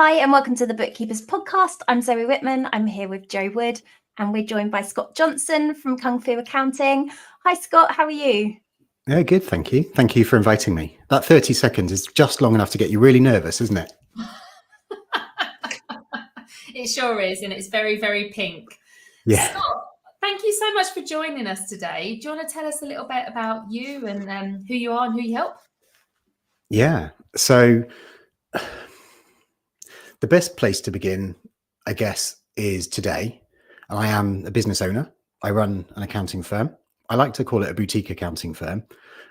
Hi, and welcome to the Bookkeepers Podcast. I'm Zoe Whitman. I'm here with Joe Wood, and we're joined by Scott Johnson from Kung Fu Accounting. Hi, Scott. How are you? Yeah, good. Thank you. Thank you for inviting me. That 30 seconds is just long enough to get you really nervous, isn't it? It sure is, and it's very, very pink. Yeah. Scott, thank you so much for joining us today. Do you want to tell us a little bit about you and who you are and who you help? Yeah. So the best place to begin, I guess, is today. I am a business owner. I run an accounting firm. I like to call it a boutique accounting firm,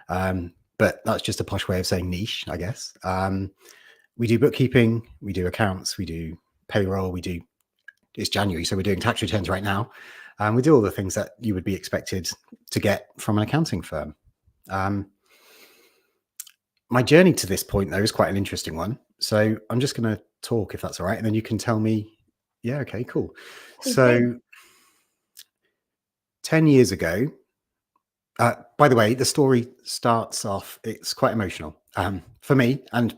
but that's just a posh way of saying niche, I guess. We do bookkeeping, we do accounts, we do payroll, it's January, so we're doing tax returns right now. We do all the things that you would be expected to get from an accounting firm. My journey to this point, though, is quite an interesting one. So I'm just going to talk, if that's all right, and then you can tell me, yeah, okay, cool. So 10 years ago, by the way, the story starts off, it's quite emotional for me. And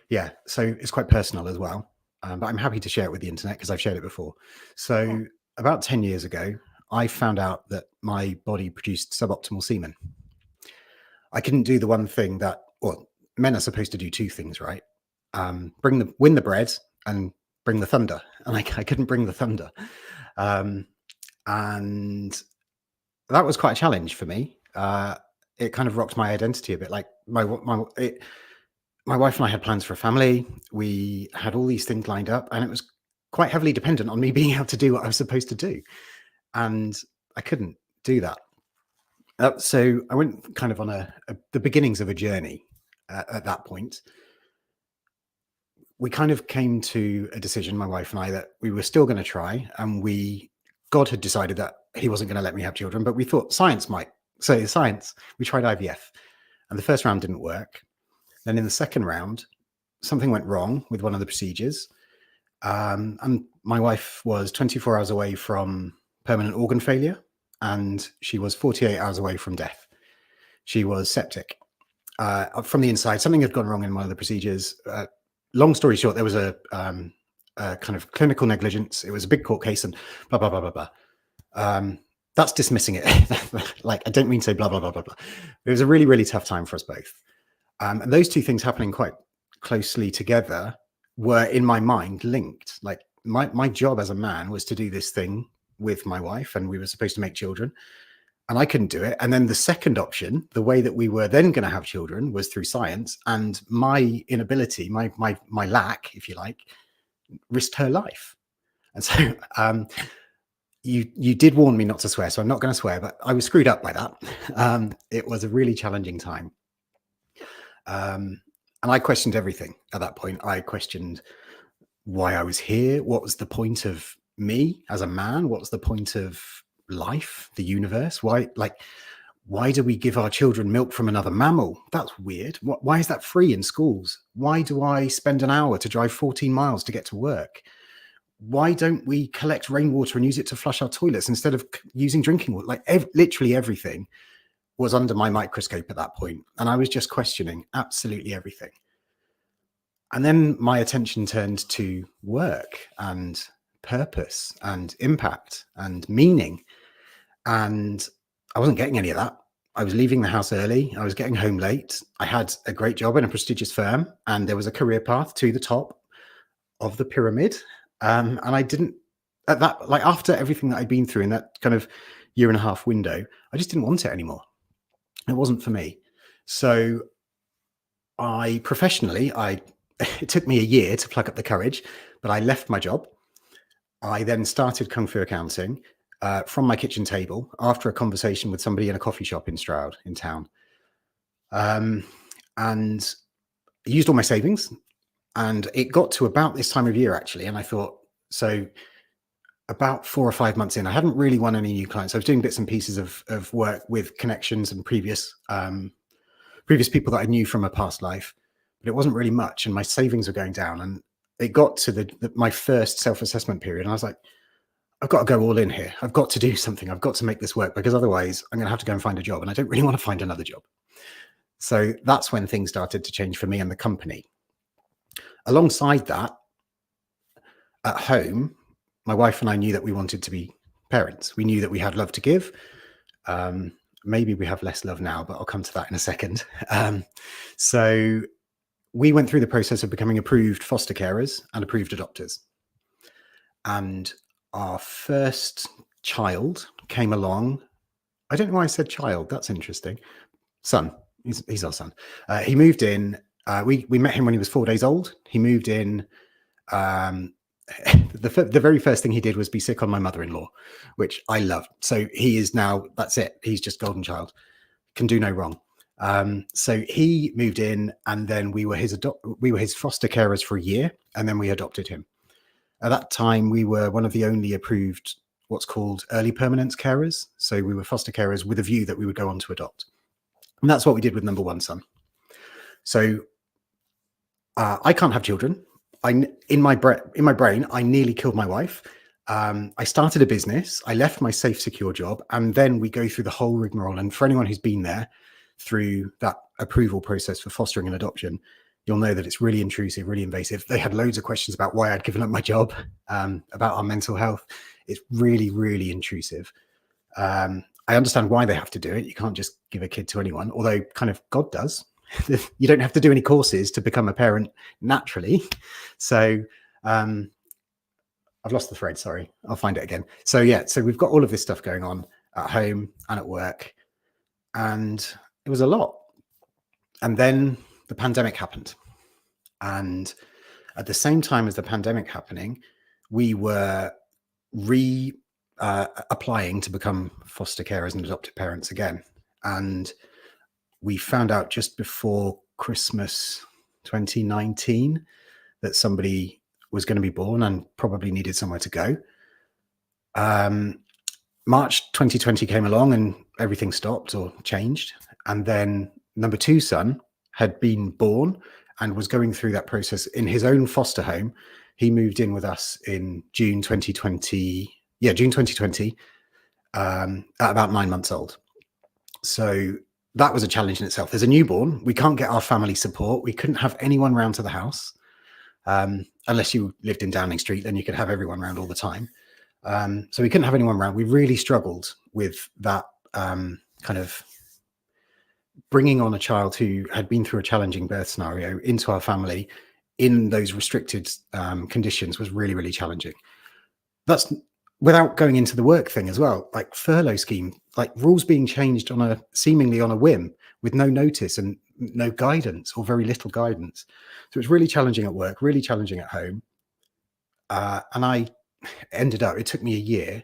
yeah, so it's quite personal as well. But I'm happy to share it with the internet because I've shared it before. So about 10 years ago, I found out that my body produced suboptimal semen. I couldn't do the one thing that, well, men are supposed to do two things, right? Win the bread and bring the thunder. And I couldn't bring the thunder. And that was quite a challenge for me. It kind of rocked my identity a bit. Like my wife and I had plans for a family. We had all these things lined up, and it was quite heavily dependent on me being able to do what I was supposed to do. And I couldn't do that. So I went kind of on the beginnings of a journey at that point. We kind of came to a decision, my wife and I, that we were still going to try, and God had decided that he wasn't going to let me have children, but we thought science might. So science, we tried IVF, and the first round didn't work. Then in the second round, something went wrong with one of the procedures. And my wife was 24 hours away from permanent organ failure, and she was 48 hours away from death. She was septic from the inside. Something had gone wrong in one of the procedures. Long story short, there was a kind of clinical negligence. It was a big court case and blah, blah, blah, blah, blah. That's dismissing it. Like, I don't mean to say blah, blah, blah, blah, blah. It was a really, really tough time for us both. And those two things happening quite closely together were, in my mind, linked. Like my job as a man was to do this thing with my wife, and we were supposed to make children, and I couldn't do it. And then the second option, the way that we were then going to have children, was through science, and my inability, my lack, if you like, risked her life. And so you did warn me not to swear, so I'm not going to swear, but I was screwed up by that. It was a really challenging time. And I questioned everything at that point. I questioned why I was here. What was the point of me as a man? What was the point of life, the universe? Why do we give our children milk from another mammal? That's weird. Why is that free in schools? Why do I spend an hour to drive 14 miles to get to work? Why don't we collect rainwater and use it to flush our toilets instead of using drinking water? Like literally everything was under my microscope at that point, and I was just questioning absolutely everything. And then my attention turned to work and purpose and impact and meaning, and I wasn't getting any of that. I was leaving the house early. I was getting home late. I had a great job in a prestigious firm, and there was a career path to the top of the pyramid. And I didn't, at that, like after everything that I'd been through in that kind of year and a half window, I just didn't want it anymore. It wasn't for me. So it took me a year to pluck up the courage, but I left my job. I then started Kung Fu Accounting from my kitchen table after a conversation with somebody in a coffee shop in Stroud in town. And I used all my savings, and it got to about this time of year actually. And I thought, so about 4 or 5 months in, I hadn't really won any new clients. I was doing bits and pieces of work with connections and previous people that I knew from a past life, but it wasn't really much, and my savings were going down. And it got to my first self-assessment period, and I was like, I've got to go all in here. I've got to do something. I've got to make this work, because otherwise I'm going to have to go and find a job, and I don't really want to find another job. So that's when things started to change for me and the company. Alongside that, at home, my wife and I knew that we wanted to be parents. We knew that we had love to give. Maybe we have less love now, but I'll come to that in a second. So we went through the process of becoming approved foster carers and approved adopters. And our first child came along. I don't know why I said child. That's interesting. Son. He's our son. He moved in. We met him when he was 4 days old. He moved in. The very first thing he did was be sick on my mother-in-law, which I loved. So he is now, that's it. He's just golden child. Can do no wrong. So he moved in, and then we were his foster carers for a year, and then we adopted him. At that time, we were one of the only approved what's called early permanence carers. So we were foster carers with a view that we would go on to adopt. And that's what we did with number one son. So I can't have children. In my brain, I nearly killed my wife. I started a business. I left my safe, secure job. And then we go through the whole rigmarole. And for anyone who's been there through that approval process for fostering and adoption, you'll know that it's really intrusive, really invasive. They had loads of questions about why I'd given up my job, about our mental health. It's really, really intrusive. I understand why they have to do it. You can't just give a kid to anyone, although kind of God does. You don't have to do any courses to become a parent naturally. So I've lost the thread. Sorry, I'll find it again. So yeah, so we've got all of this stuff going on at home and at work, and it was a lot. And then the pandemic happened. And at the same time as the pandemic happening, we were applying to become foster carers and adoptive parents again. And we found out just before Christmas 2019 that somebody was going to be born and probably needed somewhere to go. March 2020 came along and everything stopped or changed. And then number two son had been born and was going through that process in his own foster home. He moved in with us in June 2020. Yeah, June 2020, at about 9 months old. So that was a challenge in itself. There's a newborn. We can't get our family support. We couldn't have anyone round to the house. Unless you lived in Downing Street, then you could have everyone round all the time. So we couldn't have anyone around. We really struggled with that kind of bringing on a child who had been through a challenging birth scenario into our family in those restricted conditions was really, really challenging. That's without going into the work thing as well, like furlough scheme, like rules being changed seemingly on a whim with no notice and no guidance or very little guidance. So it's really challenging at work, really challenging at home. And I ended up, it took me a year,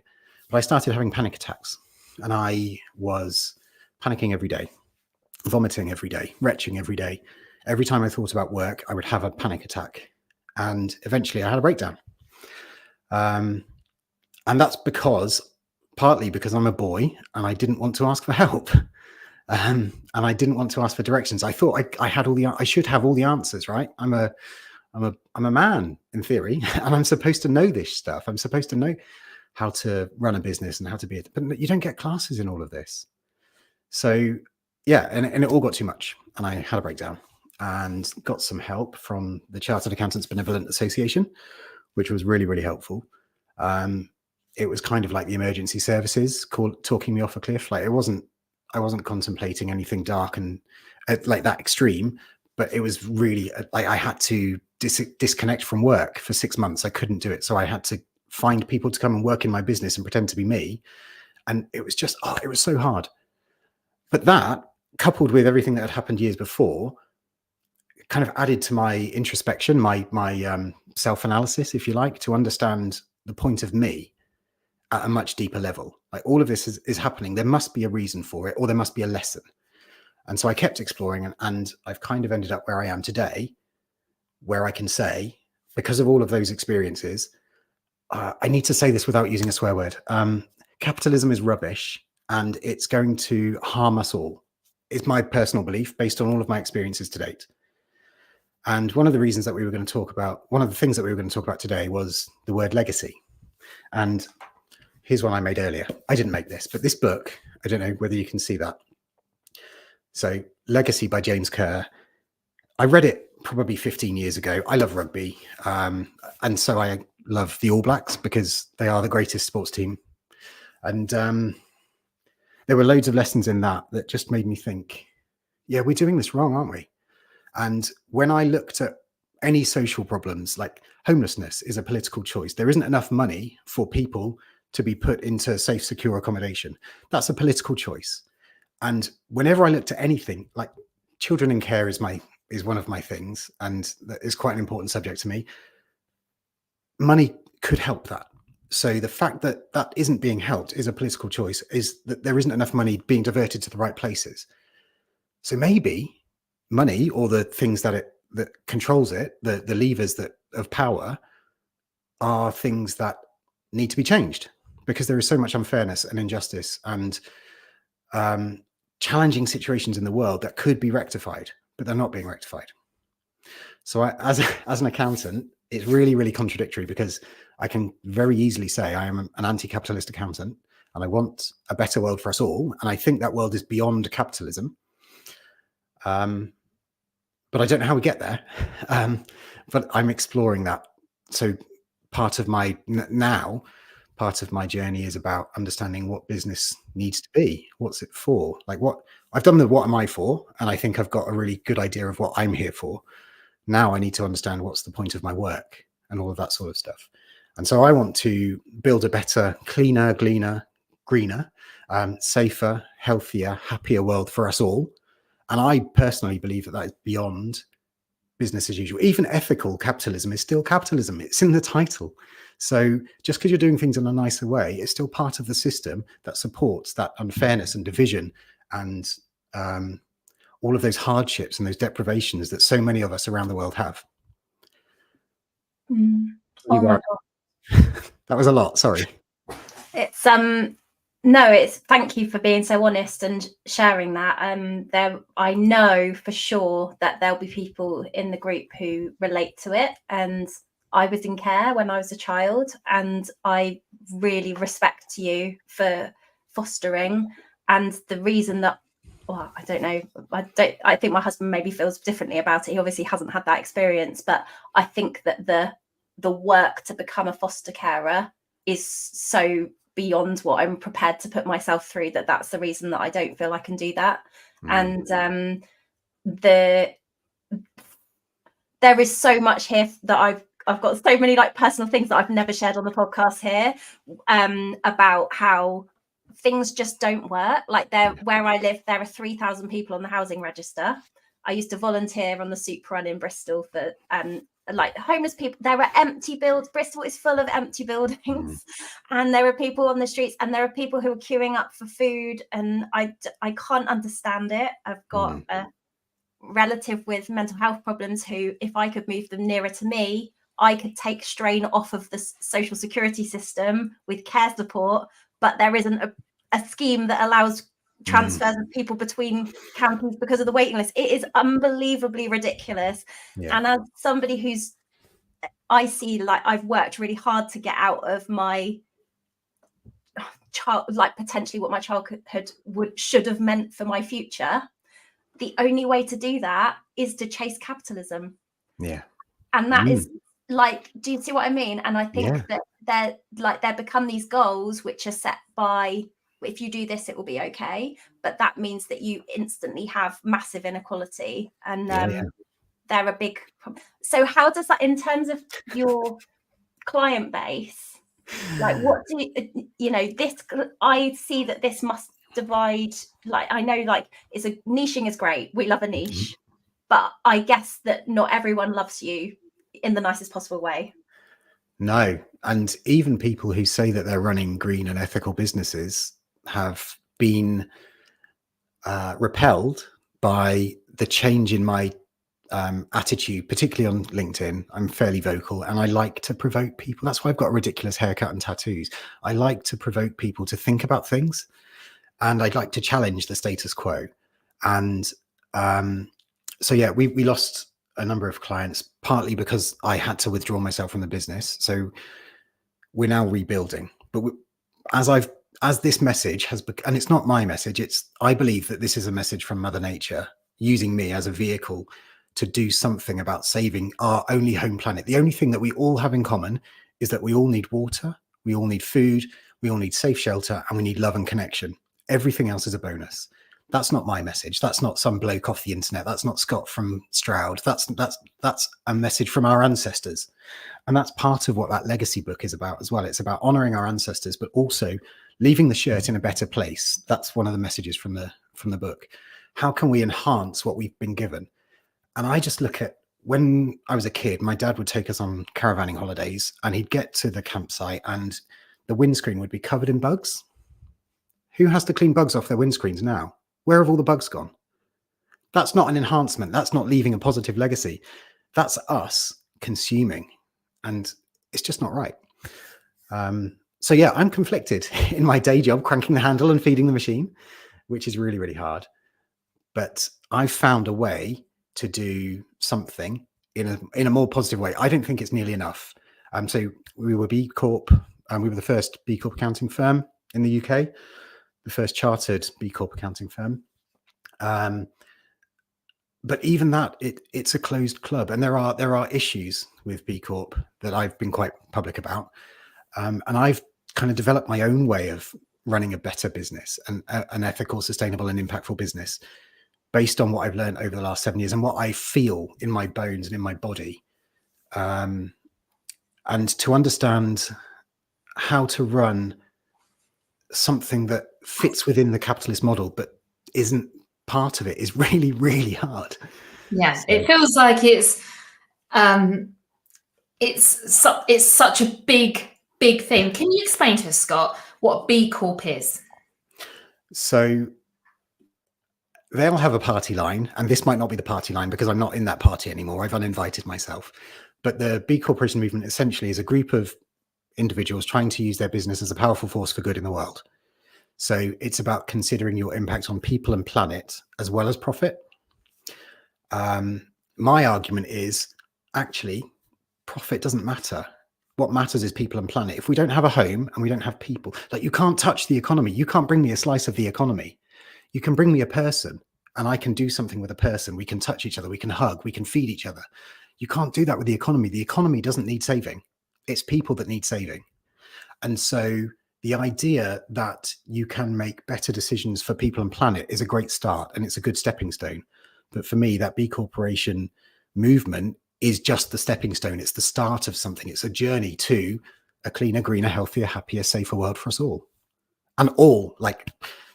but I started having panic attacks, and I was panicking every day, vomiting every day, retching every day. Every time I thought about work, I would have a panic attack, and eventually I had a breakdown. And that's partly because I'm a boy and I didn't want to ask for help. And I didn't want to ask for directions. I thought I should have all the answers, right? I'm a man in theory, and I'm supposed to know this stuff. I'm supposed to know how to run a business and how to be but you don't get classes in all of this. So yeah, and it all got too much, and I had a breakdown and got some help from the Chartered Accountants Benevolent Association, which was really, really helpful. It was kind of like the emergency services talking me off a cliff. Like I wasn't contemplating anything dark and like that extreme, but it was really like I had to disconnect from work for 6 months. I couldn't do it. So I had to find people to come and work in my business and pretend to be me. And it was just, it was so hard. But that, coupled with everything that had happened years before, kind of added to my introspection, my self-analysis, if you like, to understand the point of me at a much deeper level. Like all of this is happening. There must be a reason for it, or there must be a lesson. And so I kept exploring, and I've kind of ended up where I am today, where I can say, because of all of those experiences, I need to say this without using a swear word. Capitalism is rubbish, and it's going to harm us all. It's my personal belief based on all of my experiences to date. And one of the things that we were going to talk about today was the word legacy. And here's one I made earlier. I didn't make this, but this book, I don't know whether you can see that. So Legacy by James Kerr. I read it probably 15 years ago. I love rugby. And so I love the All Blacks because they are the greatest sports team. And there were loads of lessons in that just made me think, yeah, we're doing this wrong, aren't we? And when I looked at any social problems, like homelessness is a political choice. There isn't enough money for people to be put into safe, secure accommodation. That's a political choice. And whenever I looked at anything, like children in care is one of my things, and that is quite an important subject to me. Money could help that. So the fact that that isn't being helped is a political choice, is that there isn't enough money being diverted to the right places. So maybe money, or the things that controls it, the levers of power, are things that need to be changed, because there is so much unfairness and injustice and challenging situations in the world that could be rectified, but they're not being rectified. So as an accountant, it's really, really contradictory, because I can very easily say I am an anti-capitalist accountant and I want a better world for us all. And I think that world is beyond capitalism. But I don't know how we get there. But I'm exploring that. So part of my journey is about understanding what business needs to be. What's it for? Like, I've done what am I for? And I think I've got a really good idea of what I'm here for. Now I need to understand what's the point of my work and all of that sort of stuff. And so I want to build a better, cleaner, greener, safer, healthier, happier world for us all. And I personally believe that is beyond business as usual. Even ethical capitalism is still capitalism. It's in the title. So just because you're doing things in a nicer way, it's still part of the system that supports that unfairness and division and all of those hardships and those deprivations that so many of us around the world have. Oh my God. That was a lot. Sorry. It's thank you for being so honest and sharing that. I know for sure that there'll be people in the group who relate to it, and I was in care when I was a child, and I really respect you for fostering. And the reason that, well, I don't know, I think my husband maybe feels differently about it. He obviously hasn't had that experience, but I think that the work to become a foster carer is so beyond what I'm prepared to put myself through, that's the reason that I don't feel I can do that. And there is so much here that I've got so many like personal things that I've never shared on the podcast here, about how things just don't work. Like where I live, there are 3,000 people on the housing register. I used to volunteer on the soup run in Bristol for like homeless people. There are empty buildings. Bristol is full of empty buildings, and there are people on the streets, and there are people who are queuing up for food, and I can't understand it. I've got a relative with mental health problems who, if I could move them nearer to me, I could take strain off of the social security system with care support, but there isn't a scheme that allows transfers of people between counties because of the waiting list. It is unbelievably ridiculous. And as somebody I see, like, I've worked really hard to get out of my child, like potentially what my childhood should have meant for my future. The only way to do that is to chase capitalism. And that is like, do you see what I mean? And I think that there become these goals which are set by, if you do this, it will be okay. But that means that you instantly have massive inequality. And they're a big. So how does that, in terms of your client base, like what do this, I see that this must divide. Like, I know, like, niching is great. We love a niche, but I guess that not everyone loves you in the nicest possible way. No. And even people who say that they're running green and ethical businesses have been repelled by the change in my attitude, particularly on LinkedIn. I'm fairly vocal and I like to provoke people. That's why I've got a ridiculous haircut and tattoos. I like to provoke people to think about things, and I'd like to challenge the status quo. And so we lost a number of clients, partly because I had to withdraw myself from the business. So we're now rebuilding. But as this message has, and it's not my message, I believe that this is a message from Mother Nature using me as a vehicle to do something about saving our only home planet. The only thing that we all have in common is that we all need water, we all need food, we all need safe shelter, and we need love and connection. Everything else is a bonus. That's not my message. That's not some bloke off the internet. That's not Scott from Stroud. That's a message from our ancestors. And that's part of what that legacy book is about as well. It's about honoring our ancestors, but also leaving the shirt in a better place. That's one of the messages from the book. How can we enhance what we've been given? And I just look at, when I was a kid, my dad would take us on caravanning holidays, and he'd get to the campsite and the windscreen would be covered in bugs. Who has to clean bugs off their windscreens now? Where have all the bugs gone? That's not an enhancement. That's not leaving a positive legacy. That's us consuming. And it's just not right. So yeah, I'm conflicted in my day job, cranking the handle and feeding the machine, which is really, really hard. But I've found a way to do something in a more positive way. I don't think it's nearly enough. So we were B Corp, and we were the first B Corp accounting firm in the UK, the first chartered B Corp accounting firm. But even that, it's a closed club, and there are issues with B Corp that I've been quite public about, and I've kind of developed my own way of running a better business, and an ethical, sustainable, and impactful business, based on what I've learned over the last 7 years and what I feel in my bones and in my body, and to understand how to run something that fits within the capitalist model but isn't part of it is really, really hard. Yeah, so it feels like it's such a big thing. Can you explain to us, Scott, what B Corp is? So they'll have a party line, and this might not be the party line because I'm not in that party anymore. I've uninvited myself. But the B Corporation movement essentially is a group of individuals trying to use their business as a powerful force for good in the world. So it's about considering your impact on people and planet as well as profit. My argument is, actually, profit doesn't matter. What matters is people and planet. If we don't have a home and we don't have people, like, you can't touch the economy. You can't bring me a slice of the economy. You can bring me a person, and I can do something with a person. We can touch each other. We can hug. We can feed each other. You can't do that with the economy. The economy doesn't need saving. It's people that need saving. And so the idea that you can make better decisions for people and planet is a great start, and it's a good stepping stone. But for me, that B Corporation movement is just the stepping stone. It's the start of something. It's a journey to a cleaner, greener, healthier, happier, safer world for us all. And all, like,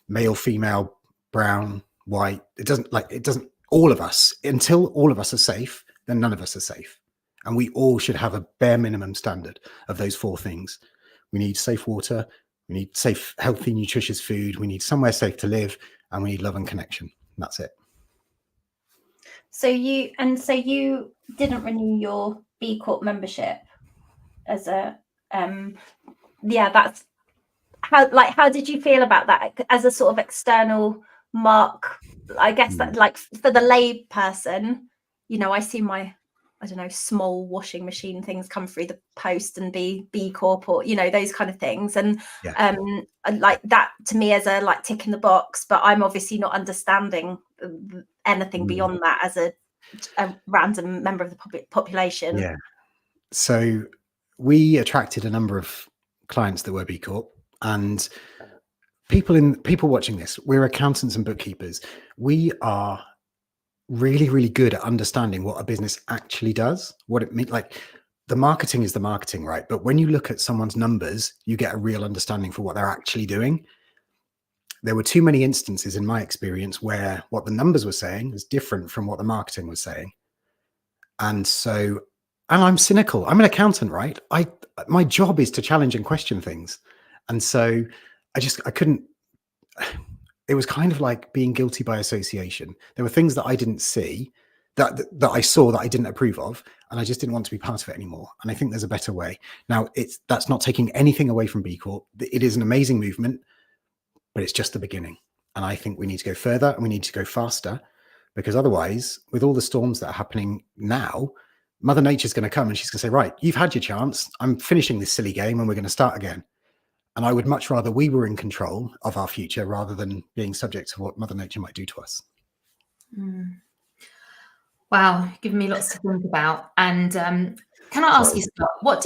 male, female, brown, white, it doesn't, all of us, until all of us are safe, then none of us are safe. And we all should have a bare minimum standard of those four things. We need safe water, we need safe, healthy, nutritious food, we need somewhere safe to live, and we need love and connection. And that's it. So you didn't renew your B Corp membership as a that's how did you feel about that as a sort of external mark? I guess that, like, for the lay person, you know, I see my, I don't know, small washing machine things come through the post and be B Corp, or, you know, those kind of things. And like, that to me is a, like, tick in the box, but I'm obviously not understanding anything beyond that as a random member of the population. Yeah. So we attracted a number of clients that were B Corp, and people watching this, we're accountants and bookkeepers. We are really, really good at understanding what a business actually does, what it means. Like, the marketing is the marketing, right? But when you look at someone's numbers, you get a real understanding for what they're actually doing. There were too many instances in my experience where what the numbers were saying was different from what the marketing was saying. And I'm cynical. I'm an accountant, right? My job is to challenge and question things. And so I couldn't, it was kind of like being guilty by association. There were things that I didn't see, that I saw, that I didn't approve of, and I just didn't want to be part of it anymore. And I think there's a better way. Now, that's not taking anything away from B Corp. It is an amazing movement, but it's just the beginning. And I think we need to go further, and we need to go faster, because otherwise, with all the storms that are happening now, Mother Nature's going to come and she's going to say, right, you've had your chance. I'm finishing this silly game and we're going to start again. And I would much rather we were in control of our future rather than being subject to what Mother Nature might do to us. Wow, giving me lots to think about. And Can I ask you, Scott, what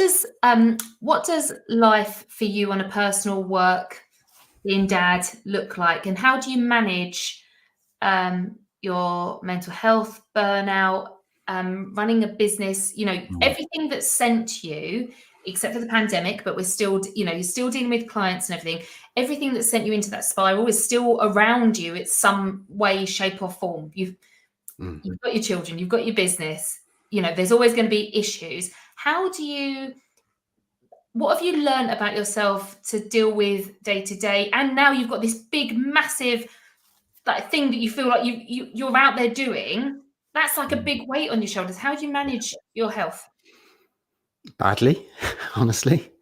does life for you on a personal work, being dad, look like, and how do you manage your mental health, burnout, running a business? Everything that's sent you, except for the pandemic, but we're still, you're still dealing with clients and everything. Everything that sent you into that spiral is still around you. It's some way, shape, or form. You've got your children, you've got your business. There's always going to be issues. What have you learned about yourself to deal with day to day? And now you've got this big, massive thing that you feel like you're out there doing. That's like a big weight on your shoulders. How do you manage your health? Badly, honestly.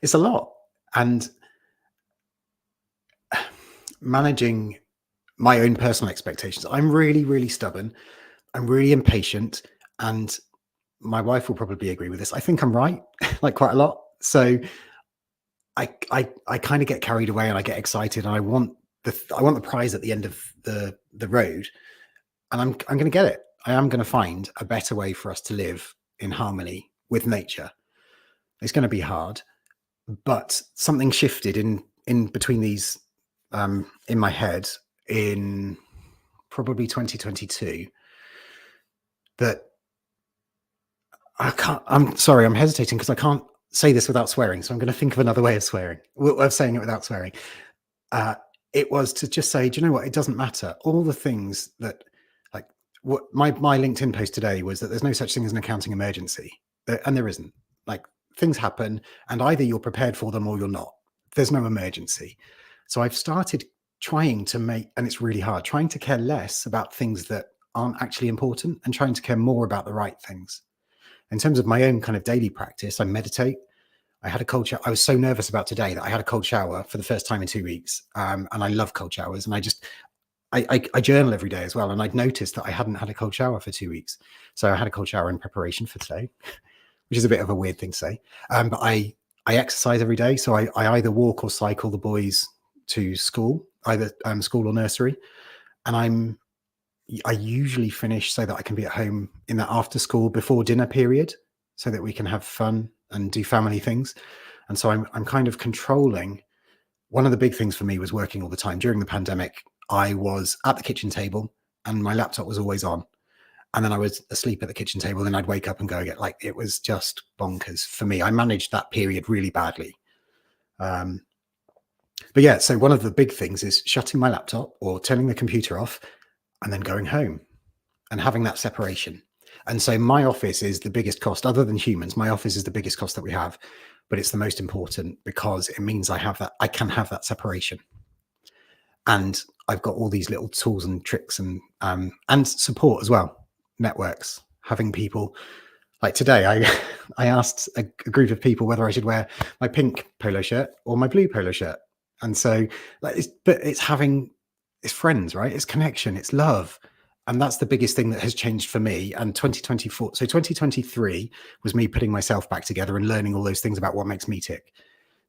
It's a lot. And managing my own personal expectations. I'm really, really stubborn. I'm really impatient. And my wife will probably agree with this. I think I'm right, like quite a lot. So I kind of get carried away and I get excited and I want the prize at the end of the road, and I'm going to get it. I am going to find a better way for us to live in harmony with nature. It's going to be hard, but something shifted in between these in my head in probably 2022 that I'm sorry, I'm hesitating because I can't say this without swearing. So I'm going to think of another way of saying it without swearing. It was to just say, do you know what? It doesn't matter. All the things that, like, what my LinkedIn post today was that there's no such thing as an accounting emergency, and there isn't. Like, things happen, and either you're prepared for them or you're not. There's no emergency. So I've started trying to and it's really hard, trying to care less about things that aren't actually important and trying to care more about the right things. In terms of my own kind of daily practice, I meditate. I had a cold shower. I was so nervous about today that I had a cold shower for the first time in 2 weeks. And I love cold showers. And I journal every day as well. And I'd noticed that I hadn't had a cold shower for 2 weeks. So I had a cold shower in preparation for today, which is a bit of a weird thing to say. But I exercise every day. So I either walk or cycle the boys to school, either school or nursery. And I usually finish so that I can be at home in that after school before dinner period so that we can have fun and do family things. And so I'm kind of controlling. One of the big things for me was working all the time. During the pandemic, I was at the kitchen table and my laptop was always on. And then I was asleep at the kitchen table. Then I'd wake up and go again. Like, it was just bonkers for me. I managed that period really badly. But yeah, so one of the big things is shutting my laptop or turning the computer off and then going home and having that separation. And so my office is the biggest cost, other than humans. My office is the biggest cost that we have, but it's the most important because it means I can have that separation. And I've got all these little tools and tricks and support as well. Networks, having people like today, I asked a group of people whether I should wear my pink polo shirt or my blue polo shirt. And so it's friends, right? It's connection, it's love. And that's the biggest thing that has changed for me. And 2023 was me putting myself back together and learning all those things about what makes me tick.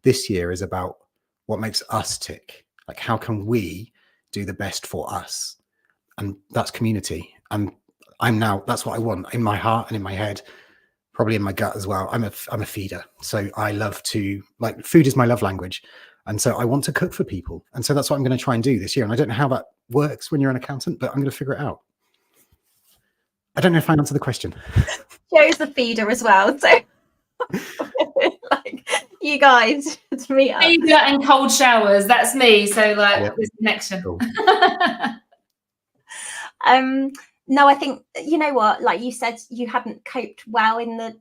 This year is about what makes us tick. Like, how can we do the best for us? And that's community. And that's what I want in my heart and in my head, probably in my gut as well. I'm a feeder. So I love to, like, food is my love language. And so I want to cook for people. And so that's what I'm going to try and do this year. And I don't know how that works when you're an accountant, but I'm going to figure it out. I don't know if I answered the question. Joe's the feeder as well. So like, you guys to meet up. Feeder and cold showers. That's me. So this connection. Cool. No, I think, you know what, like you said, you hadn't coped well in the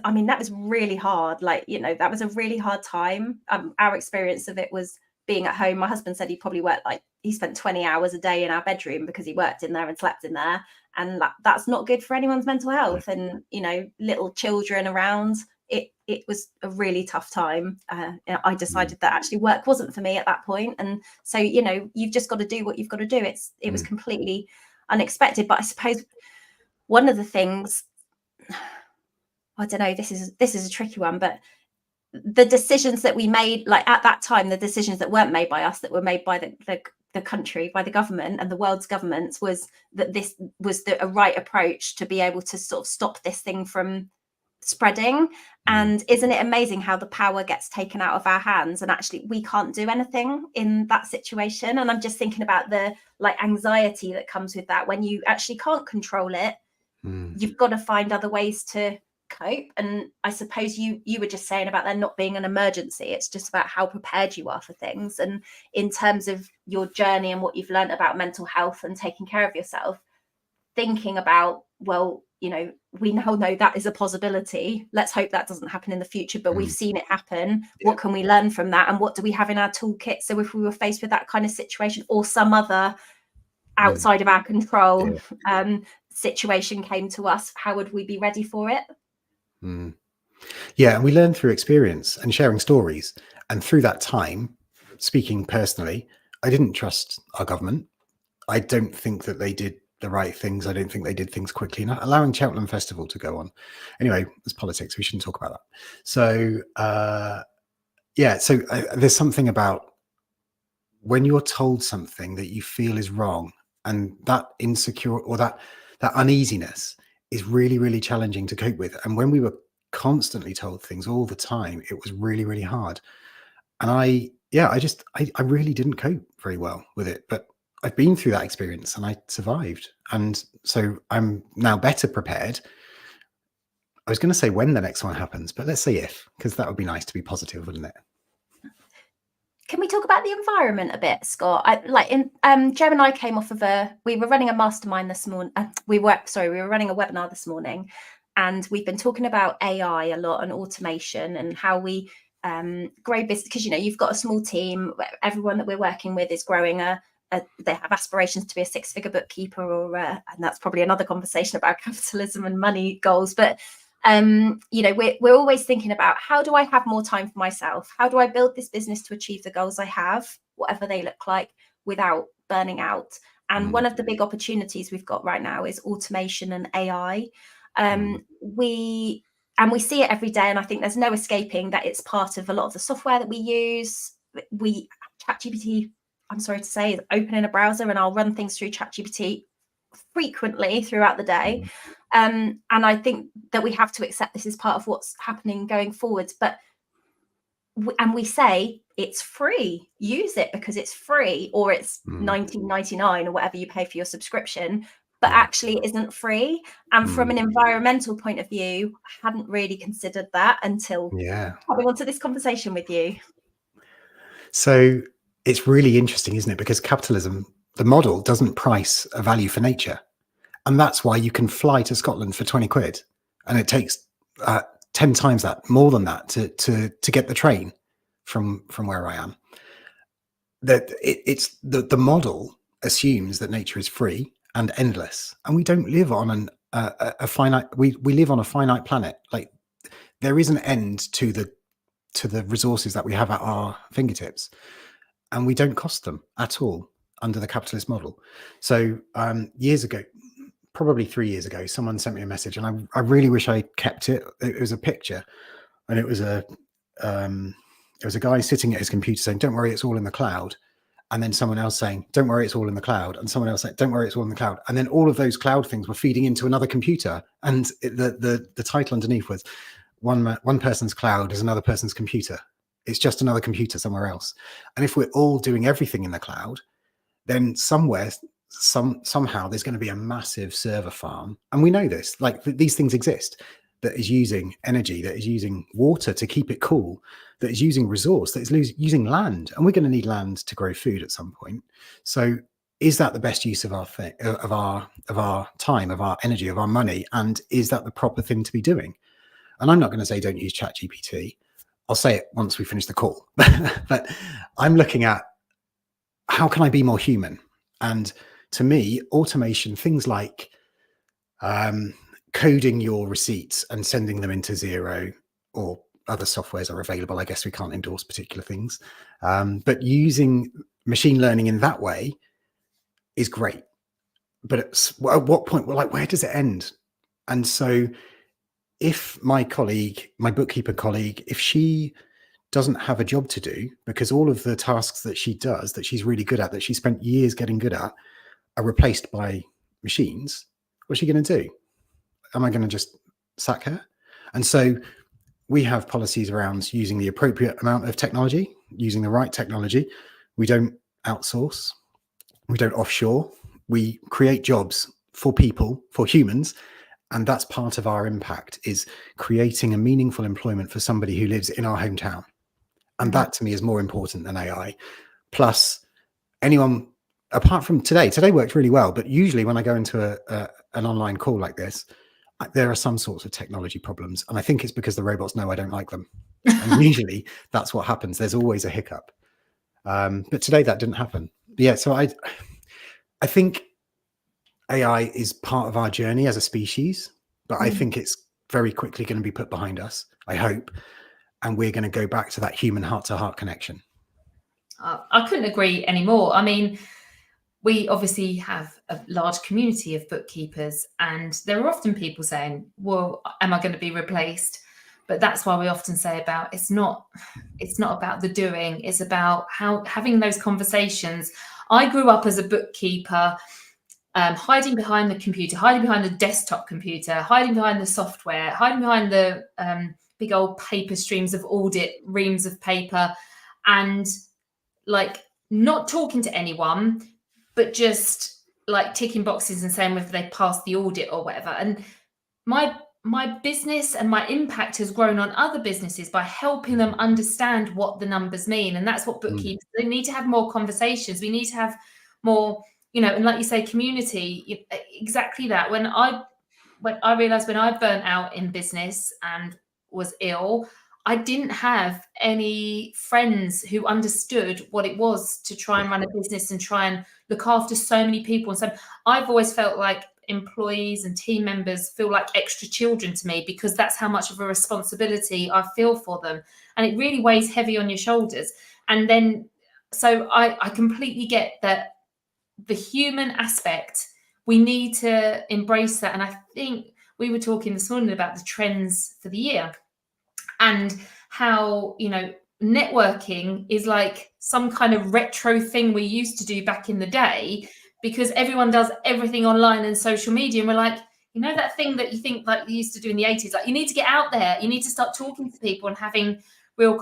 I mean, that was really hard. Like, that was a really hard time. Our experience of it was being at home. My husband said he probably worked, he spent 20 hours a day in our bedroom because he worked in there and slept in there. And that's not good for anyone's mental health. And, little children around, it was a really tough time. I decided that actually work wasn't for me at that point. And so, you've just got to do what you've got to do. It was completely unexpected. But I suppose one of the things, I don't know, this is a tricky one, but the decisions that we made, like at that time, the decisions that weren't made by us, that were made by the country, by the government and the world's governments, was that this was a right approach to be able to sort of stop this thing from spreading. And isn't it amazing how the power gets taken out of our hands, and actually we can't do anything in that situation? And I'm just thinking about the like anxiety that comes with that when you actually can't control it. You've got to find other ways to cope. And I suppose you were just saying about there not being an emergency. It's just about how prepared you are for things. And in terms of your journey and what you've learned about mental health and taking care of yourself, thinking about, well, you know, we now know that is a possibility. Let's hope that doesn't happen in the future, but we've seen it happen. What can we learn from that? And what do we have in our toolkit? So if we were faced with that kind of situation or some other outside of our control situation came to us, how would we be ready for it? Yeah, and we learn through experience and sharing stories. And through that time, speaking personally, I didn't trust our government. I don't think that they did the right things. I don't think they did things quickly enough. Allowing Cheltenham Festival to go on. Anyway, it's politics. We shouldn't talk about that. So, there's something about when you're told something that you feel is wrong, and that insecure or that uneasiness is really, really challenging to cope with. And when we were constantly told things all the time, it was really, really hard. And I really didn't cope very well with it. But I've been through that experience and I survived. And so I'm now better prepared. I was going to say when the next one happens, but let's say if, because that would be nice to be positive, wouldn't it? Can we talk about the environment a bit, Scott? Jem and I came off of we were running a mastermind this morning. We were running a webinar this morning, and we've been talking about AI a lot and automation and how we grow business. Because, you know, you've got a small team. Everyone that we're working with is growing they have aspirations to be a 6-figure bookkeeper, and that's probably another conversation about capitalism and money goals. But we're always thinking about, how do I have more time for myself? How do I build this business to achieve the goals I have, whatever they look like, without burning out? And one of the big opportunities we've got right now is automation and AI. We see it every day, and I think there's no escaping that it's part of a lot of the software that we use. ChatGPT, I'm sorry to say, is opening a browser, and I'll run things through ChatGPT frequently throughout the day. And I think that we have to accept this is part of what's happening going forwards. But we say it's free, use it because it's free, or it's $19.99 or whatever you pay for your subscription. But actually it isn't free. And from an environmental point of view, I hadn't really considered that until coming onto this conversation with you. So it's really interesting, isn't it? Because capitalism, the model, doesn't price a value for nature. And that's why you can fly to Scotland for 20 quid. And it takes 10 times that, more than that, to get the train from where I am. That it's the model assumes that nature is free and endless. And we don't live on a finite, we live on a finite planet. Like, there is an end to the resources that we have at our fingertips. And we don't cost them at all under the capitalist model. So years ago, probably 3 years ago, someone sent me a message, and I really wish I kept it. It was a picture, and it was a guy sitting at his computer saying, "Don't worry, it's all in the cloud." And then someone else saying, "Don't worry, it's all in the cloud." And someone else saying, "Don't worry, it's all in the cloud." And then all of those cloud things were feeding into another computer. And the title underneath was, one person's cloud is another person's computer. It's just another computer somewhere else. And if we're all doing everything in the cloud, then somewhere, somehow there's going to be a massive server farm. And we know this, like these things exist, that is using energy, that is using water to keep it cool, that is using resource, that is using land. And we're going to need land to grow food at some point. So is that the best use of our time, of our energy, of our money? And is that the proper thing to be doing? And I'm not going to say don't use ChatGPT. I'll say it once we finish the call. But I'm looking at, how can I be more human? And to me, automation, things like coding your receipts and sending them into Xero, or other softwares are available. I guess we can't endorse particular things. But using machine learning in that way is great. But at what point, well, like, where does it end? And so if my bookkeeper colleague, if she doesn't have a job to do, because all of the tasks that she does, that she's really good at, that she spent years getting good at, are replaced by machines, what's she going to do? Am I going to just sack her? And so we have policies around using the appropriate amount of technology, using the right technology. We don't outsource. We don't offshore. We create jobs for people, for humans. And that's part of our impact, is creating a meaningful employment for somebody who lives in our hometown. And that to me is more important than AI. Plus, anyone, apart from today worked really well, but usually when I go into an online call like this, there are some sorts of technology problems. And I think it's because the robots know I don't like them. And usually that's what happens. There's always a hiccup. But today that didn't happen. But yeah, so I think AI is part of our journey as a species, but I think it's very quickly going to be put behind us, I hope. And we're going to go back to that human heart-to-heart connection. I couldn't agree anymore. I mean, we obviously have a large community of bookkeepers, and there are often people saying, well, am I going to be replaced? But that's why we often say about it's not about the doing, it's about having those conversations. I grew up as a bookkeeper, hiding behind the computer, hiding behind the desktop computer, hiding behind the software, hiding behind the big old paper streams of audit, reams of paper, and like not talking to anyone, but just like ticking boxes and saying whether they passed the audit or whatever. And my business and my impact has grown on other businesses by helping them understand what the numbers mean. And that's what bookkeepers, they need to have more conversations. We need to have more, and like you say, community, exactly that. When I realized when I burnt out in business and was ill, I didn't have any friends who understood what it was to try and run a business and try and look after so many people. And so I've always felt like employees and team members feel like extra children to me, because that's how much of a responsibility I feel for them. And it really weighs heavy on your shoulders. And then, so I completely get that the human aspect, we need to embrace that. And I think we were talking this morning about the trends for the year and how, networking is like some kind of retro thing we used to do back in the day, because everyone does everything online and social media. And we're like, that thing that you think like you used to do in the 80s, like you need to get out there, you need to start talking to people and having real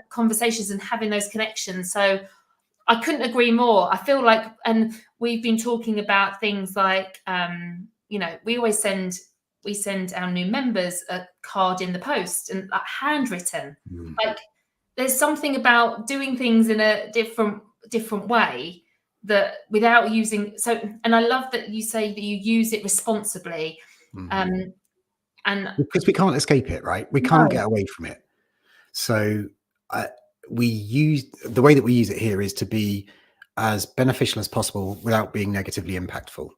conversations and having those connections. So I couldn't agree more. I feel like, and we've been talking about things like, we send our new members a card in the post, and like handwritten. Like there's something about doing things in a different way that without using. So, and I love that you say that you use it responsibly. And because we can't escape it, right? We can't get away from it. So we use the way that we use it here is to be as beneficial as possible without being negatively impactful.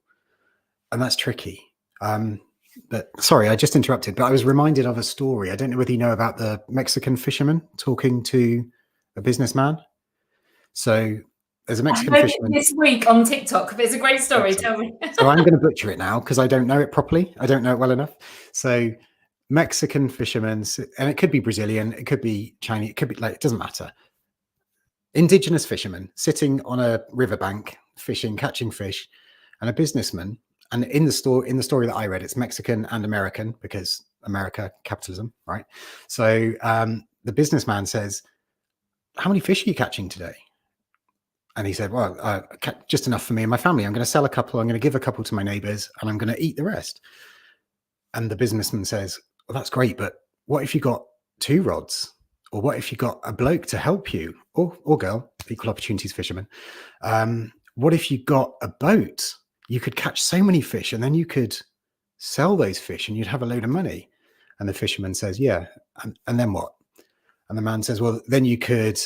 And that's tricky. But sorry, I just interrupted, but I was reminded of a story. I don't know whether you know about the Mexican fisherman talking to a businessman. So there's a Mexican fisherman this week on TikTok, but it's a great story. Tell me. So I'm going to butcher it now because I don't know it properly. I don't know it well enough. So Mexican fishermen, and it could be Brazilian, it could be Chinese, it could be like, it doesn't matter. Indigenous fishermen sitting on a riverbank, fishing, catching fish, and a businessman. And in the story that I read, it's Mexican and American because America, capitalism, right? So the businessman says, "How many fish are you catching today?" And he said, "Well, just enough for me and my family. I'm going to sell a couple. I'm going to give a couple to my neighbors, and I'm going to eat the rest." And the businessman says, "Well, that's great, but what if you got 2 rods? Or what if you got a bloke to help you, or girl, equal opportunities fisherman? What if you got a boat? You could catch so many fish, and then you could sell those fish, and you'd have a load of money." And the fisherman says, "Yeah, and then what?" And the man says, "Well, then you could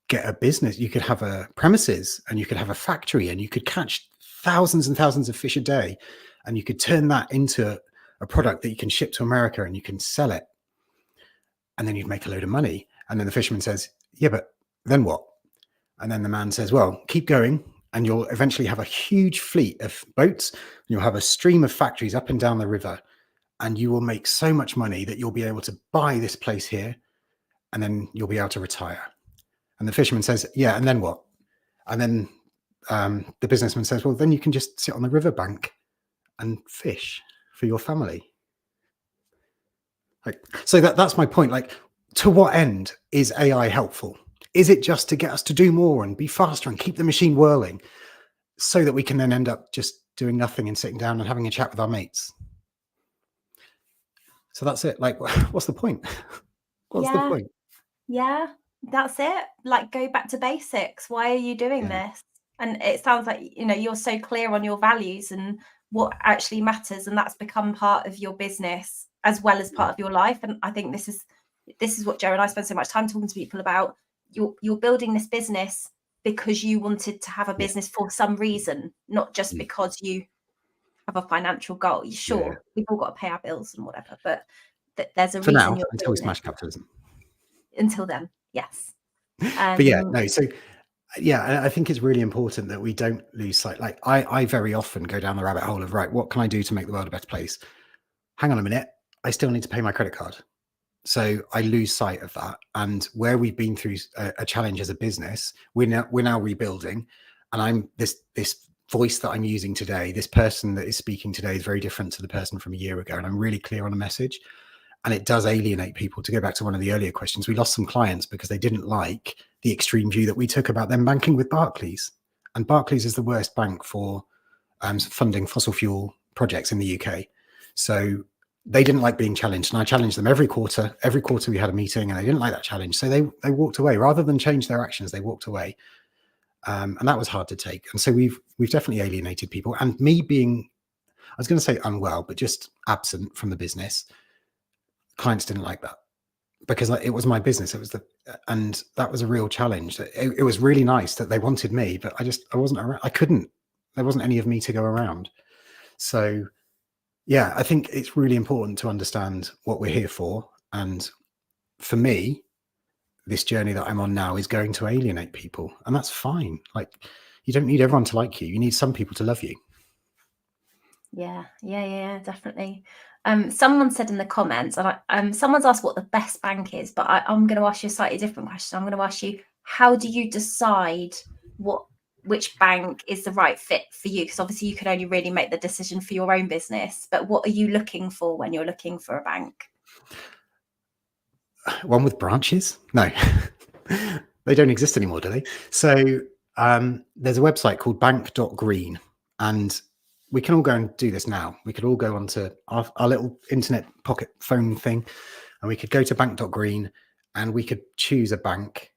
get a business. You could have a premises, and you could have a factory, and you could catch thousands and thousands of fish a day, and you could turn that into a product that you can ship to America, and you can sell it, and then you'd make a load of money." And then the fisherman says, "Yeah, but then what?" And then the man says, "Well, keep going, and you'll eventually have a huge fleet of boats, and you'll have a stream of factories up and down the river, and you will make so much money that you'll be able to buy this place here, and then you'll be able to retire." And the fisherman says, "Yeah, and then what?" And then the businessman says, "Well, then you can just sit on the riverbank and fish for your family." So that's my point. Like, to what end is AI helpful? Is it just to get us to do more and be faster and keep the machine whirling so that we can then end up just doing nothing and sitting down and having a chat with our mates? So that's it. Like, what's the point? What's the point? Yeah, that's it. Like, go back to basics. Why are you doing this? And it sounds like, you're so clear on your values and what actually matters, and that's become part of your business as well as part of your life. And I think this is what Joe and I spend so much time talking to people about. You're building this business because you wanted to have a business for some reason, not just because you have a financial goal. Sure, we've all got to pay our bills and whatever, but there's a for reason now, you're until we doing smash it. capitalism. Until then, yes. But yeah, no. So I think it's really important that we don't lose sight. Like, I very often go down the rabbit hole of, right, what can I do to make the world a better place? Hang on a minute, I still need to pay my credit card. So I lose sight of that. And where we've been through a challenge as a business, we're now rebuilding. And I'm this voice that I'm using today, this person that is speaking today is very different to the person from a year ago. And I'm really clear on a message. And it does alienate people. To go back to one of the earlier questions, we lost some clients because they didn't like the extreme view that we took about them banking with Barclays. And Barclays is the worst bank for funding fossil fuel projects in the UK. So they didn't like being challenged. And I challenged them every quarter. Every quarter we had a meeting, and they didn't like that challenge. So they walked away. Rather than change their actions, they walked away. And that was hard to take. And so we've definitely alienated people. And me being, I was going to say unwell, but just absent from the business, clients didn't like that, because it was my business. And that was a real challenge. It was really nice that they wanted me, but I wasn't around. There wasn't any of me to go around. So yeah, I think it's really important to understand what we're here for. And for me, this journey that I'm on now is going to alienate people, and that's fine. Like, you don't need everyone to like you. You need some people to love you. Yeah, definitely. Someone said in the comments, and someone's asked what the best bank is, but I'm going to ask you a slightly different question. I'm going to ask you, how do you decide which bank is the right fit for you? Because obviously you can only really make the decision for your own business, but what are you looking for when you're looking for a bank? One with branches? No, they don't exist anymore, do they? So there's a website called bank.green, and we can all go and do this now. We could all go onto our little internet pocket phone thing, and we could go to bank.green, and we could choose our bank,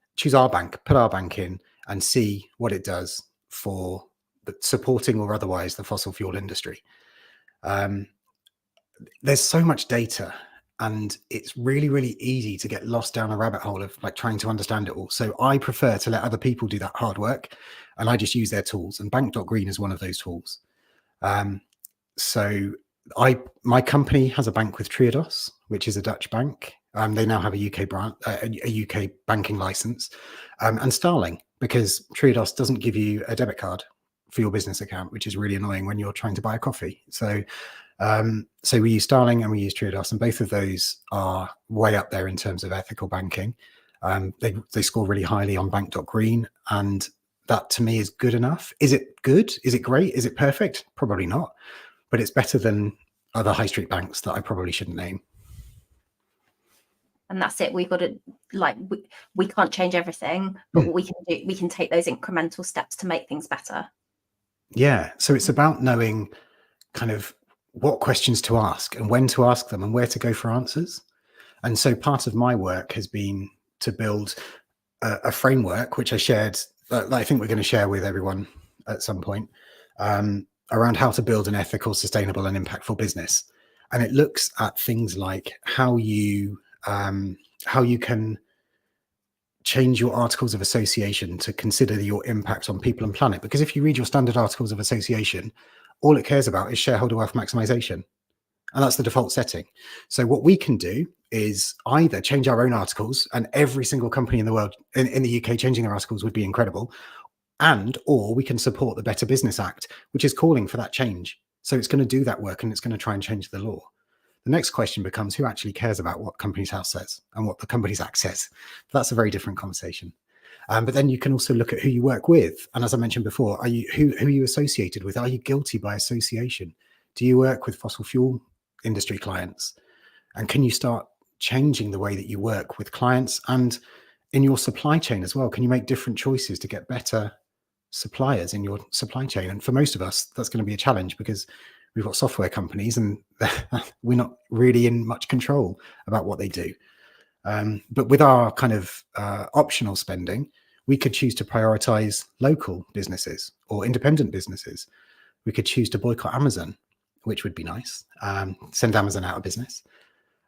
put our bank in, and see what it does for supporting or otherwise the fossil fuel industry. There's so much data, and it's really, really easy to get lost down a rabbit hole of like trying to understand it all. So I prefer to let other people do that hard work, and I just use their tools, and bank.green is one of those tools. So my company has a bank with Triodos, which is a Dutch bank. They now have a UK brand, a UK banking license, and Starling, because Triodos doesn't give you a debit card for your business account, which is really annoying when you're trying to buy a coffee. So we use Starling and we use Triodos, and both of those are way up there in terms of ethical banking. They score really highly on bank.green, and that to me is good enough. Is it good? Is it great? Is it perfect? Probably not, but it's better than other high street banks that I probably shouldn't name. And that's it. We've got to, like, we can't change everything, but what we can do, we can take those incremental steps to make things better. Yeah. So it's about knowing kind of what questions to ask and when to ask them and where to go for answers. And so part of my work has been to build a framework, which I shared, I think we're going to share with everyone at some point, around how to build an ethical, sustainable and impactful business. And it looks at things like how you can change your articles of association to consider your impact on people and planet. Because if you read your standard articles of association, all it cares about is shareholder wealth maximization. And that's the default setting. So what we can do is either change our own articles, and every single company in the world, in the UK, changing their articles would be incredible. Or we can support the Better Business Act, which is calling for that change. So it's going to do that work, and it's going to try and change the law. The next question becomes, who actually cares about what Companies House says and what the Companies Act says? That's a very different conversation. But then you can also look at who you work with. And as I mentioned before, who are you associated with? Are you guilty by association? Do you work with fossil fuel industry clients? And can you start changing the way that you work with clients and in your supply chain as well? Can you make different choices to get better suppliers in your supply chain? And for most of us, that's going to be a challenge because we've got software companies and we're not really in much control about what they do. But with our kind of optional spending, we could choose to prioritize local businesses or independent businesses. We could choose to boycott Amazon, which would be nice, send Amazon out of business.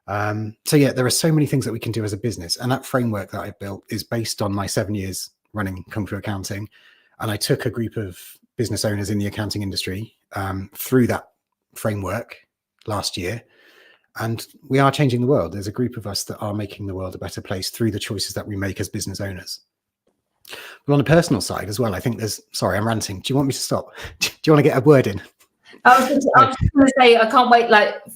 So yeah, there are so many things that we can do as a business. And that framework that I've built is based on my 7 years running Kung Fu Accounting. And I took a group of business owners in the accounting industry through that framework last year. And we are changing the world. There's a group of us that are making the world a better place through the choices that we make as business owners. But on a personal side as well, I think sorry, I'm ranting. Do you want me to stop? Do you want to get a word in? I was just going to say, I can't wait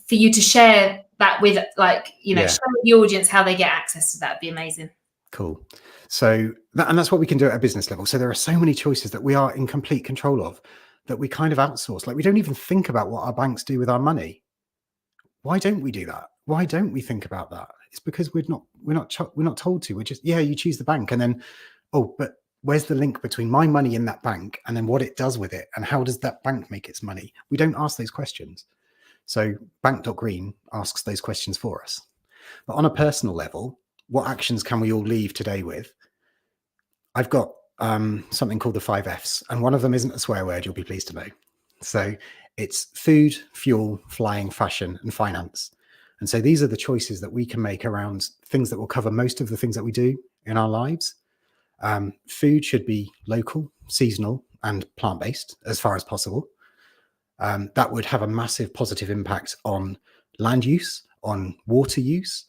for you to share that with show the audience how they get access to that. It'd be amazing. Cool. So that's what we can do at a business level. So there are so many choices that we are in complete control of that we kind of outsource. Like we don't even think about what our banks do with our money. Why don't we do that? Why don't we think about that? It's because we're not told to. We're just, you choose the bank and then, but where's the link between my money in that bank and then what it does with it? And how does that bank make its money? We don't ask those questions. So Bank.Green asks those questions for us. But on a personal level, what actions can we all leave today with? I've got something called the 5 Fs, and one of them isn't a swear word, you'll be pleased to know. So it's food, fuel, flying, fashion, and finance. And so these are the choices that we can make around things that will cover most of the things that we do in our lives. Food should be local, seasonal, and plant-based as far as possible. That would have a massive positive impact on land use, on water use,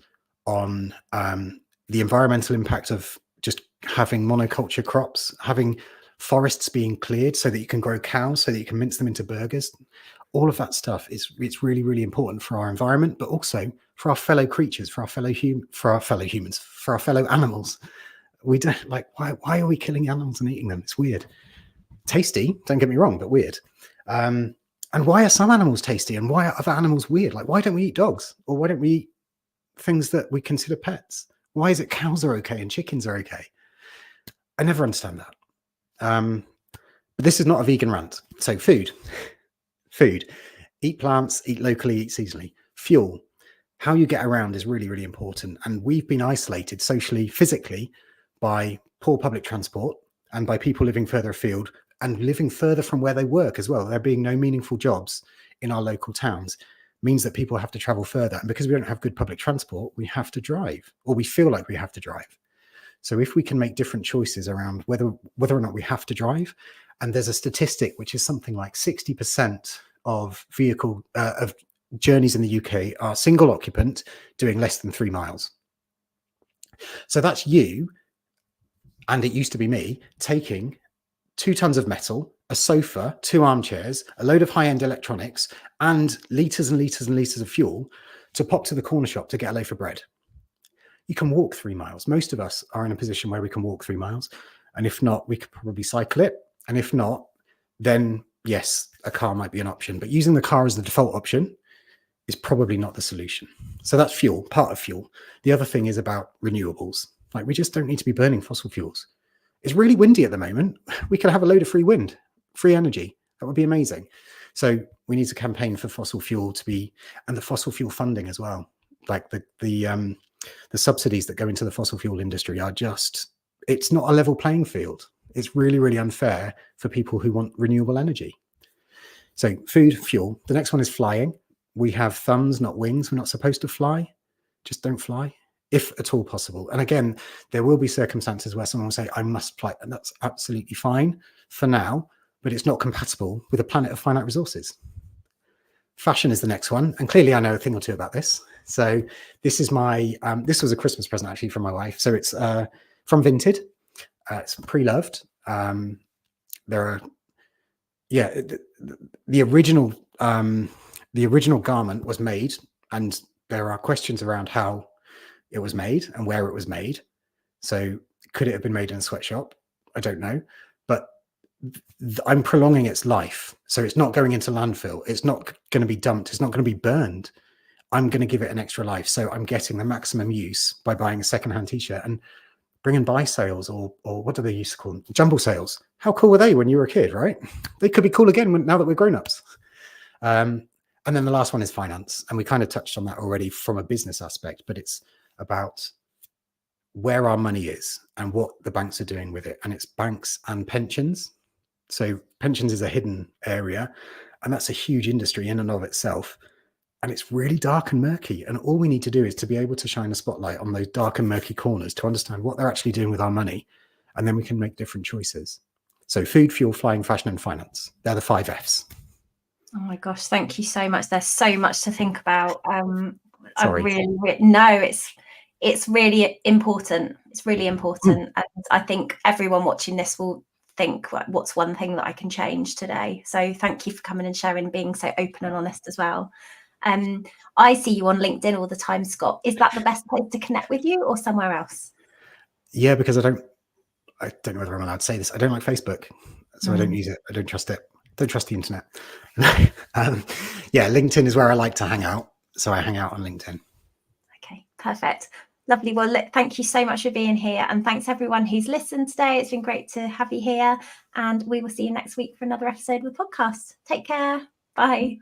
on the environmental impact of just having monoculture crops, having forests being cleared so that you can grow cows, so that you can mince them into burgers. All of that stuff it's really, really important for our environment, but also for our fellow creatures, for our fellow humans, for our fellow animals. We don't why are we killing animals and eating them? It's weird. Tasty, don't get me wrong, but weird. And why are some animals tasty and why are other animals weird? Like, why don't we eat dogs? Or why don't we eat things that we consider pets? Why is it cows are okay and chickens are okay? I never understand that. But this is not a vegan rant. So food, eat plants, eat locally, eat seasonally. Fuel, how you get around is really, really important. And we've been isolated socially, physically by poor public transport and by people living further afield and living further from where they work as well. There being no meaningful jobs in our local towns means that people have to travel further. And because we don't have good public transport, we have to drive, or we feel like we have to drive. So if we can make different choices around whether or not we have to drive, and there's a statistic which is something like 60% of of journeys in the UK are single occupant doing less than 3 miles. So that's you, and it used to be me, taking 2 tons of metal, a sofa, 2 armchairs, a load of high-end electronics, and litres and litres and litres of fuel to pop to the corner shop to get a loaf of bread. You can walk 3 miles. Most of us are in a position where we can walk 3 miles. And if not, we could probably cycle it. And if not, then yes, a car might be an option. But using the car as the default option is probably not the solution. So that's fuel, part of fuel. The other thing is about renewables. Like, we just don't need to be burning fossil fuels. It's really windy at the moment. We could have a load of free wind, free energy. That would be amazing. So we need to campaign for fossil fuel to be, and the fossil fuel funding as well. Like the subsidies that go into the fossil fuel industry are just, it's not a level playing field. It's really, really unfair for people who want renewable energy. So food, fuel. The next one is flying. We have thumbs, not wings. We're not supposed to fly. Just don't fly, if at all possible. And again, there will be circumstances where someone will say, I must fly. And that's absolutely fine for now, but it's not compatible with a planet of finite resources. Fashion is the next one. And clearly I know a thing or two about this. So this is my, this was a Christmas present actually from my wife. So it's from Vinted. It's pre-loved. There are, the original garment was made, and there are questions around how it was made and where it was made. So could it have been made in a sweatshop? I don't know, but I'm prolonging its life. So it's not going into landfill. It's not going to be dumped. It's not going to be burned. I'm going to give it an extra life. So I'm getting the maximum use by buying a secondhand t-shirt. And bring and buy sales, or what do they used to call them? Jumble sales. How cool were they when you were a kid, right? They could be cool again now that we're grown-ups. And then the last one is finance. And we kind of touched on that already from a business aspect, but it's about where our money is and what the banks are doing with it. And it's banks and pensions. So pensions is a hidden area, and that's a huge industry in and of itself. And it's really dark and murky. And all we need to do is to be able to shine a spotlight on those dark and murky corners to understand what they're actually doing with our money. And then we can make different choices. So food, fuel, flying, fashion, and finance. They're the 5 Fs. Oh my gosh, thank you so much. There's so much to think about. Sorry. It's really important. It's really important. And I think everyone watching this will think, what's one thing that I can change today? So thank you for coming and sharing, being so open and honest as well. I see you on LinkedIn all the time, Scott. Is that the best place to connect with you, or somewhere else? Yeah, because I don't know whether I'm allowed to say this. I don't like Facebook, so I don't use it. I don't trust it. Don't trust the internet. Yeah, LinkedIn is where I like to hang out. So I hang out on LinkedIn. Okay, perfect. Lovely. Well, look, thank you so much for being here. And thanks everyone who's listened today. It's been great to have you here. And we will see you next week for another episode of the podcast. Take care. Bye.